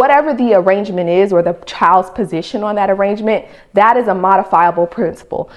whatever the arrangement is or the child's position on that arrangement, that is a modifiable principle.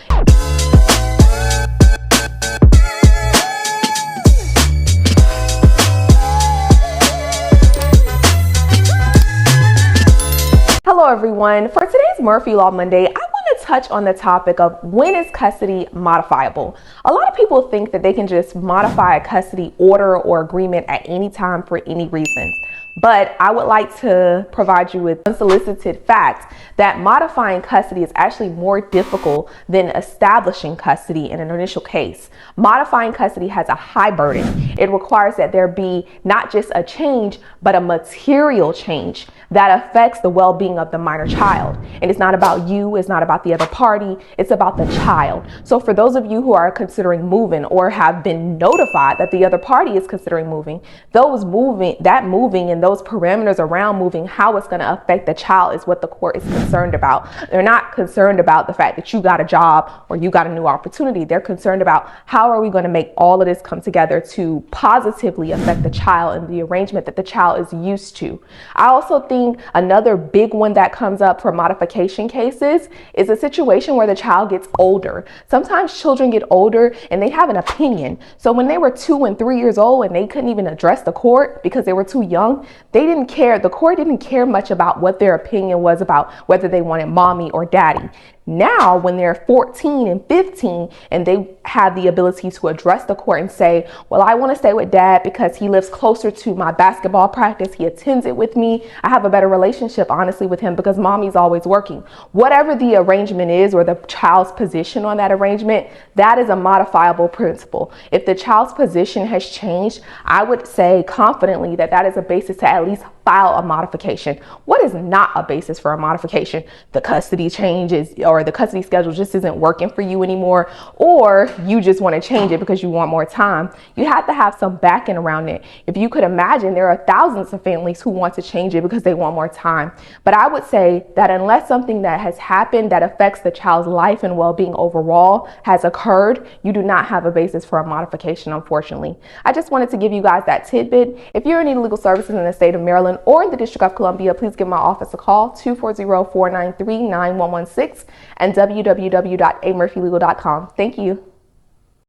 Hello everyone. For today's Murphy Law Monday, I want to touch on the topic of when is custody modifiable. A lot of people think that they can just modify a custody order or agreement at any time for any reasons. But I would like to provide you with unsolicited facts that modifying custody is actually more difficult than establishing custody in an initial case. Modifying custody has a high burden. It requires that there be not just a change, but a material change that affects the well-being of the minor child. And it's not about you, it's not about the other party, it's about the child. So for those of you who are considering moving or have been notified that the other party is considering moving, that moving and those parameters around moving, how it's going to affect the child is what the court is concerned about. They're not concerned about the fact that you got a job or you got a new opportunity. They're concerned about how are we going to make all of this come together to positively affect the child and the arrangement that the child is used to. I also think another big one that comes up for modification cases is a situation where the child gets older. Sometimes children get older and they have an opinion. So when they were 2 and 3 years old and they couldn't even address the court because they were too young, they didn't care. The court didn't care much about what their opinion was about whether they wanted mommy or daddy. Now, when they're 14 and 15 and they have the ability to address the court and say, well, I want to stay with dad because he lives closer to my basketball practice. He attends it with me. I have a better relationship, honestly, with him because mommy's always working. Whatever the arrangement is or the child's position on that arrangement, that is a modifiable principle. If the child's position has changed, I would say confidently that that is a basis to at least file a modification. What is not a basis for a modification? The custody changes or the custody schedule just isn't working for you anymore, or you just want to change it because you want more time. You have to have some backing around it. If you could imagine, there are thousands of families who want to change it because they want more time. But I would say that unless something that has happened that affects the child's life and well-being overall has occurred, you do not have a basis for a modification, unfortunately. I just wanted to give you guys that tidbit. If you're in need of legal services in the state of Maryland or in the District of Columbia, please give my office a call, 240-493-9116 and www.amurphylegal.com. Thank you.